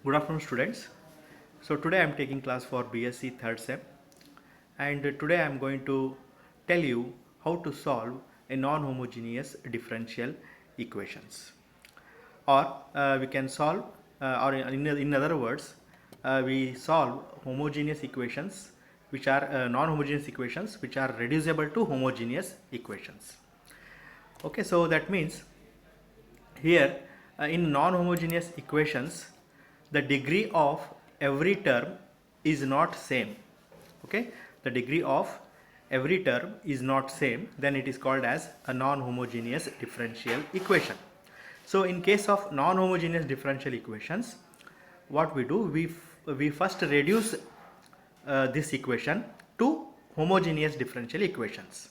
Good afternoon, students. So today I am taking class for BSc third sem, and today I am going to tell you how to solve a non-homogeneous differential equations, or we can solve, or in other words, we solve homogeneous equations which are non-homogeneous equations which are reducible to homogeneous equations. Okay, so that means here in non-homogeneous equations the degree of every term is not same. Okay, the degree of every term is not same, then it is called as a non-homogeneous differential equation. So in case of non-homogeneous differential equations, what we do, we first reduce this equation to homogeneous differential equations.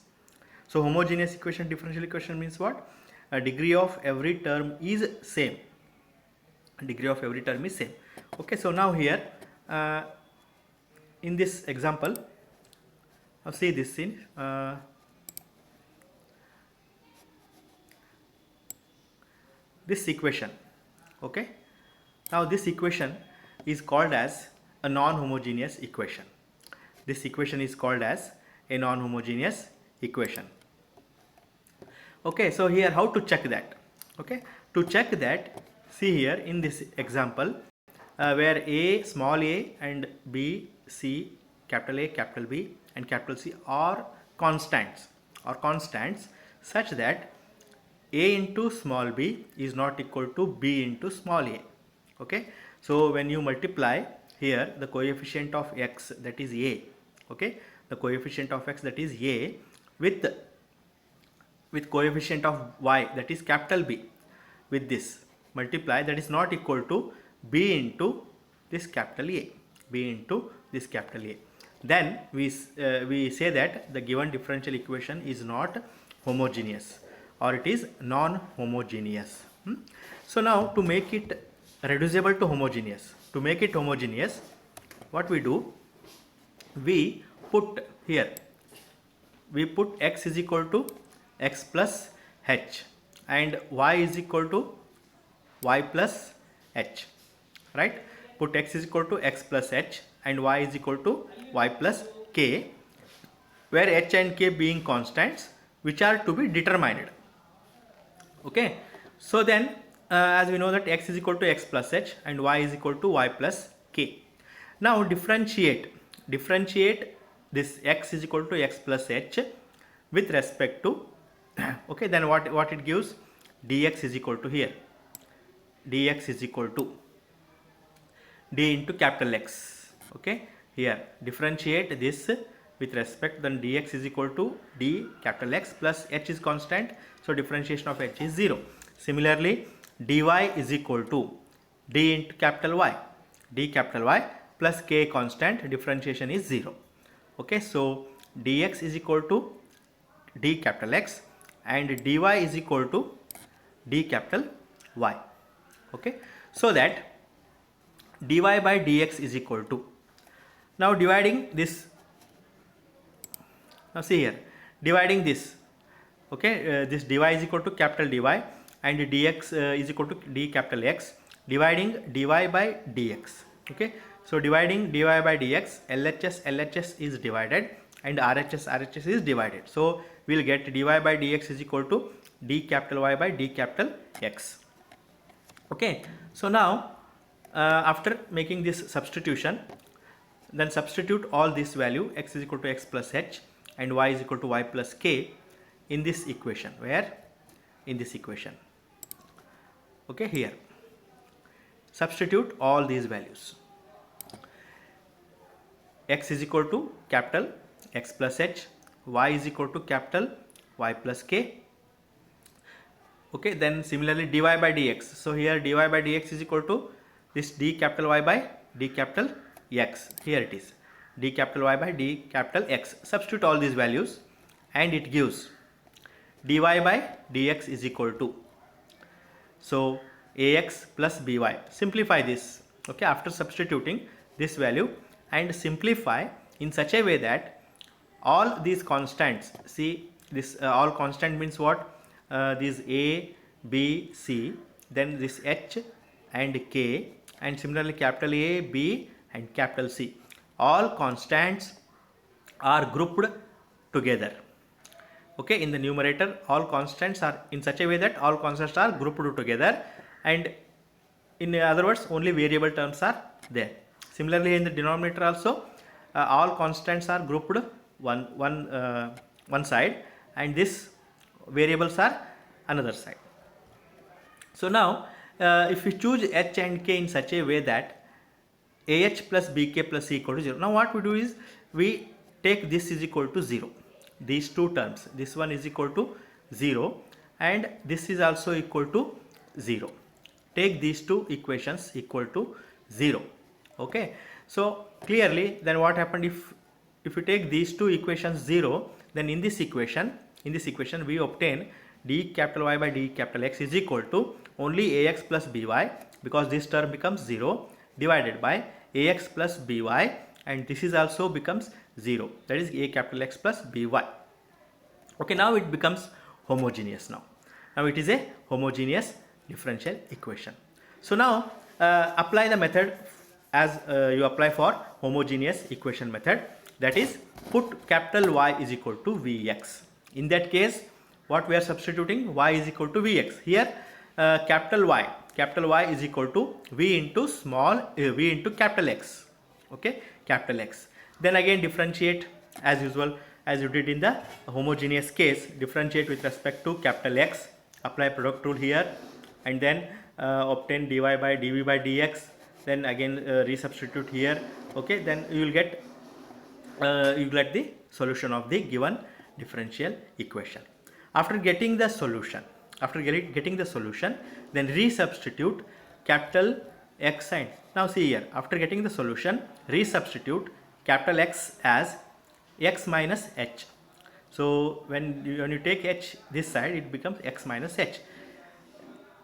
So homogeneous equation, differential equation means what? A degree of every term is same. Degree of every term is same. Okay, so now here in this example, see this scene. This equation. Okay, now this equation is called as a non-homogeneous equation. This equation is called as a non-homogeneous equation. Okay, so here how to check that? Okay, to check that, see here in this example where a, small a, and b, c, capital A, capital B, and capital C are constants such that a into small b is not equal to b into small a. Okay, so when you multiply here the coefficient of x, that is a, okay, the coefficient of x, that is a, with coefficient of y, that is capital B, with this multiply, that is not equal to b into this capital A, b into this capital A, then we say that the given differential equation is not homogeneous, or it is non-homogeneous. So now to make it reducible to homogeneous, to make it homogeneous, what we do, we put here, we put x is equal to x plus h and y is equal to y plus h, right? Put x is equal to x plus h and y is equal to y plus k, where h and k being constants which are to be determined. Okay, so then as we know that x is equal to x plus h and y is equal to y plus k. Now differentiate this x is equal to x plus h with respect to okay, then what it gives, dx is equal to here, dx is equal to d into capital X. Okay, here differentiate this with respect, then dx is equal to d capital X plus h is constant, so differentiation of h is 0. Similarly dy is equal to d into capital Y, d capital Y plus k constant, differentiation is 0. Okay, so dx is equal to d capital X and dy is equal to d capital Y. Okay, so that dy by dx is equal to, now dividing this, now see here, dividing this, okay, this dy is equal to capital dy and dx is equal to d capital X, dividing dy by dx. Okay, so dividing dy by dx, LHS is divided and RHS is divided, so we will get dy by dx is equal to d capital Y by d capital X. Okay, so now after making this substitution, then substitute all this value, x is equal to x plus h and y is equal to y plus k in this equation, where in this equation. Okay, here substitute all these values, x is equal to capital X plus h, y is equal to capital Y plus k. Okay, then similarly dy by dx, so here dy by dx is equal to this d capital Y by d capital X, here it is d capital Y by d capital X. Substitute all these values and it gives dy by dx is equal to, so ax plus by. Simplify this, okay, after substituting this value, and simplify in such a way that all these constants, see this all constant means what, these a, b, c, then this h and k and similarly capital A, B and capital C. All constants are grouped together. Okay, in the numerator all constants are in such a way that all constants are grouped together, and in other words only variable terms are there. Similarly in the denominator also all constants are grouped one side, and this variables are another side. So now if we choose h and k in such a way that ah plus bk plus c equal to 0, now what we do is we take this is equal to 0, these two terms, this one is equal to 0 and this is also equal to 0. Take these two equations equal to 0. Okay, so clearly then what happened, if you take these two equations 0, then in this equation we obtain d capital Y by d capital X is equal to only ax plus by, because this term becomes 0, divided by ax plus by, and this is also becomes 0, that is a capital X plus by. Okay, now it becomes homogeneous. Now it is a homogeneous differential equation. So now apply the method as you apply for homogeneous equation method, that is put capital Y is equal to Vx. In that case what we are substituting, y is equal to Vx. Here capital Y is equal to V into small v into capital X. Okay, capital X. Then again differentiate as usual as you did in the homogeneous case, differentiate with respect to capital X, apply product rule here, and then obtain dy by dv by dx, then again resubstitute here. Okay, then you will get the solution of the given differential equation. After getting the solution, then resubstitute capital X, and now see here, after getting the solution resubstitute capital X as x minus h. So when you take h this side, it becomes x minus h.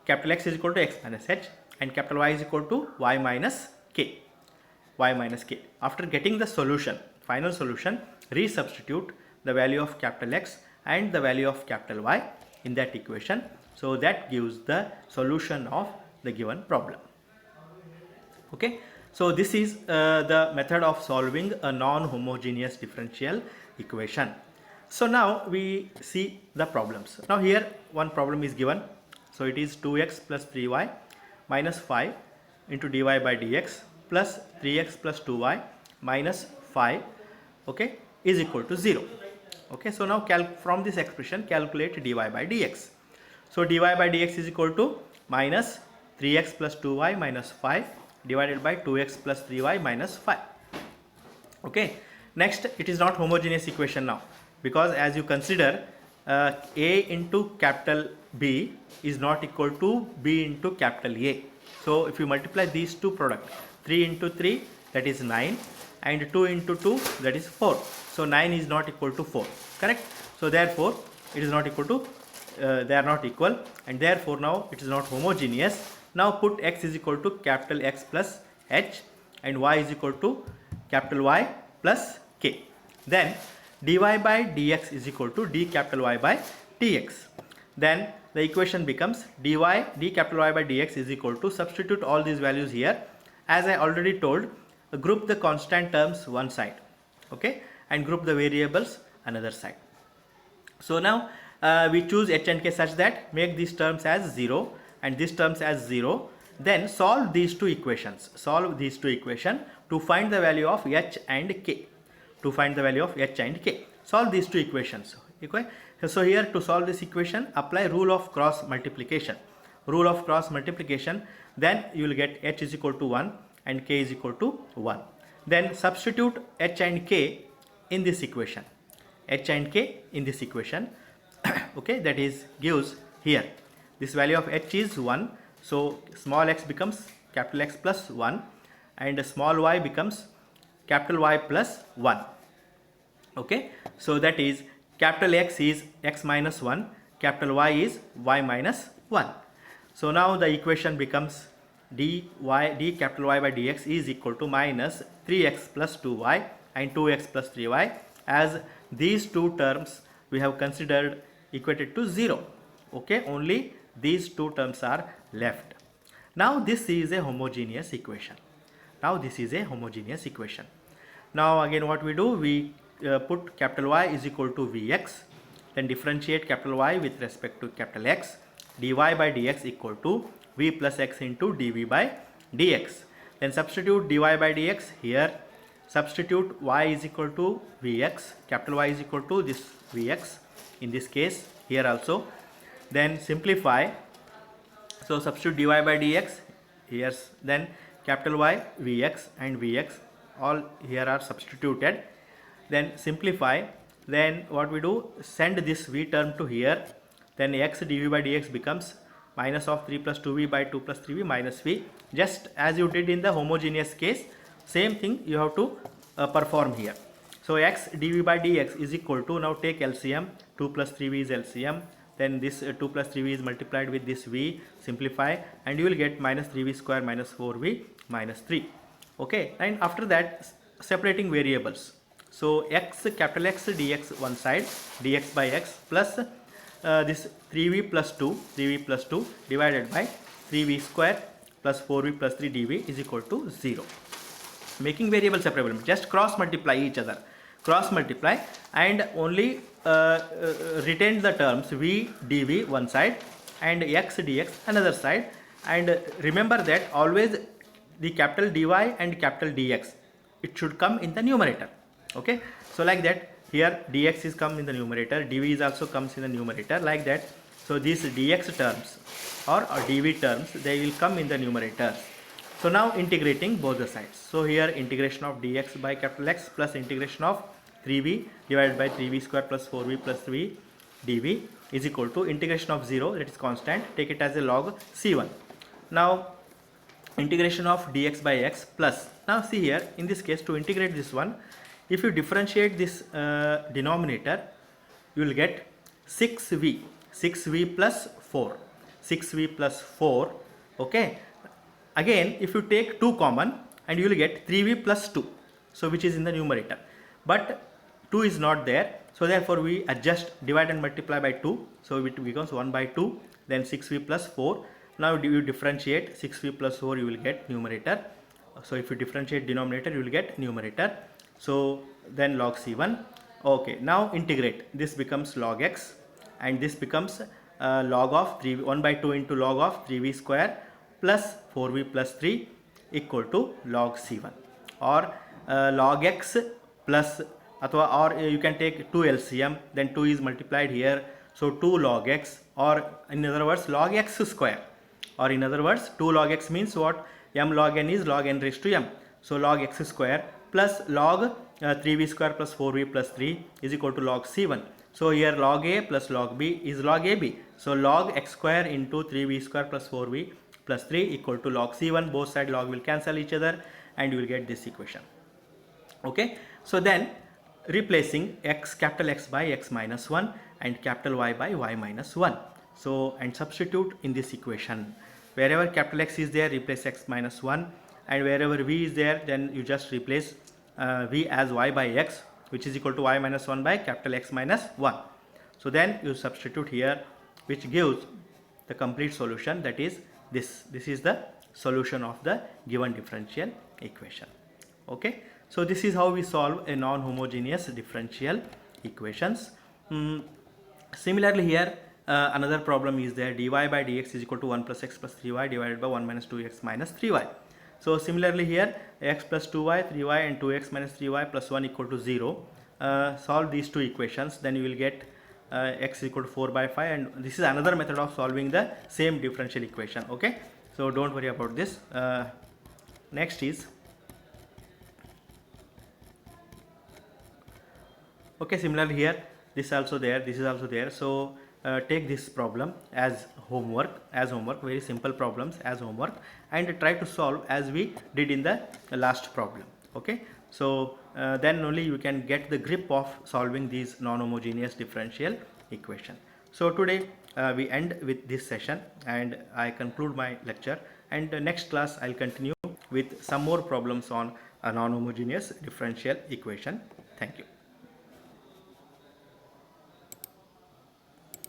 Capital X is equal to x minus h and capital Y is equal to y minus k. After getting the solution, final solution, resubstitute the value of capital X and the value of capital Y in that equation. So that gives the solution of the given problem. Okay, so this is the method of solving a non-homogeneous differential equation. So now we see the problems. Now here one problem is given. So it is 2x plus 3y minus 5 into dy by dx plus 3x plus 2y minus 5, okay, is equal to 0. Okay, so now from this expression calculate dy by dx. So dy by dx is equal to minus 3x plus 2y minus 5 divided by 2x plus 3y minus 5. Okay, next it is not homogeneous equation now, because as you consider a into capital B is not equal to B into capital A. So if you multiply these two products, 3 into 3 that is 9 and 2 into 2 that is 4. So 9 is not equal to 4, correct? So therefore it is not equal to they are not equal, and therefore now it is not homogeneous. Now put x is equal to capital X plus h and y is equal to capital Y plus k. Then dy by dx is equal to d capital Y by dx. Then the equation becomes d capital Y by dx is equal to, substitute all these values here. As I already told, group the constant terms one side, okay, and group the variables another side. So now we choose h and k such that make these terms as 0 and these terms as 0. Then solve these two equations. To find the value of h and k. Solve these two equations. Okay. So here to solve this equation, apply rule of cross multiplication. Then you will get h is equal to 1 and k is equal to 1. Then substitute h and k in this equation. Okay, that is gives here this value of h is 1. So small x becomes capital X plus 1 and small y becomes capital Y plus 1. Okay, so that is capital X is x minus 1, capital Y is y minus 1. So now the equation becomes d capital Y by dx is equal to minus 3x plus 2y and 2x plus 3y, as these two terms we have considered equated to 0. Okay, only these two terms are left. Now this is a homogeneous equation. Now this is a homogeneous equation. Now again what we do, we put capital Y is equal to Vx, then differentiate capital Y with respect to capital X, dy by dx equal to V plus x into dV by dx. Then substitute dy by dx here, substitute y is equal to Vx, capital Y is equal to this Vx in this case here also. Then simplify, so substitute dy by dx here, then capital Y, Vx and Vx all here are substituted. Then simplify, then what we do, send this V term to here, then x dV by dx becomes minus of 3 plus 2V by 2 plus 3V minus V. Just as you did in the homogeneous case, same thing you have to perform here. So x dV by dx is equal to, now take LCM, 2 plus 3V is LCM, then this 2 plus 3V is multiplied with this V, simplify, and you will get minus 3V square minus 4V minus 3. Okay, and after that separating variables. So x, capital X dx one side, dx by x plus this 3V plus 2 divided by 3V square plus 4V plus 3 dV is equal to 0. Making variable separable, just cross multiply each other, cross multiply, and only retain the terms V dV one side and x dx another side. And remember that always the capital dy and capital dx, it should come in the numerator. Okay, so like that, here dx is come in the numerator, dv is also comes in the numerator, like that. So these dx terms or dv terms, they will come in the numerator. So now integrating both the sides. So here integration of dx by capital X plus integration of 3v divided by 3v square plus 4v plus 3v dv is equal to integration of 0, that is constant, take it as a log c1. Now integration of dx by x plus, now see here in this case, to integrate this one, if you differentiate this denominator, you will get 6v plus 4, 6v plus 4. Okay, again if you take 2 common, and you will get 3v plus 2, so which is in the numerator, but 2 is not there, so therefore we adjust, divide and multiply by 2, so it becomes 1 by 2, then 6v plus 4. Now you differentiate 6v plus 4, you will get numerator. So if you differentiate denominator, you will get numerator. So then log c1. Okay, now integrate, this becomes log x, and this becomes log of 1 by 2 into log of 3v square plus 4v plus 3 equal to log c1, or log x plus, or you can take 2 LCM, then 2 is multiplied here, so 2 log x, or in other words log x square, or in other words 2 log x means what, m log n is log n raised to m, so log x square plus log 3v square plus 4v plus 3 is equal to log c1. So here log a plus log b is log ab, so log x square into 3v square plus 4v plus 3 equal to log c1, both side log will cancel each other, and you will get this equation. Okay, so then replacing x, capital X by x minus 1 and capital Y by y minus 1. So and substitute in this equation, wherever capital X is there, replace x minus 1, and wherever v is there, then you just replace v as y by x, which is equal to y minus 1 by capital X minus 1. So then you substitute here, which gives the complete solution, that is this is the solution of the given differential equation. Okay, so this is how we solve a non-homogeneous differential equations. Similarly here another problem is there, dy by dx is equal to 1 plus x plus 3y divided by 1 minus 2x minus 3y. So similarly here x plus 2y, 3y and 2x minus 3y plus 1 equal to 0. Solve these two equations, then you will get x equal to 4 by 5, and this is another method of solving the same differential equation. Okay, so don't worry about this. Next is, okay, similarly here this also there, this is also there, so take this problem as homework, very simple problems as homework, and try to solve as we did in the last problem. Okay, so then only you can get the grip of solving these non-homogeneous differential equation. So today we end with this session, and I conclude my lecture, and next class I'll continue with some more problems on a non-homogeneous differential equation. Thank you.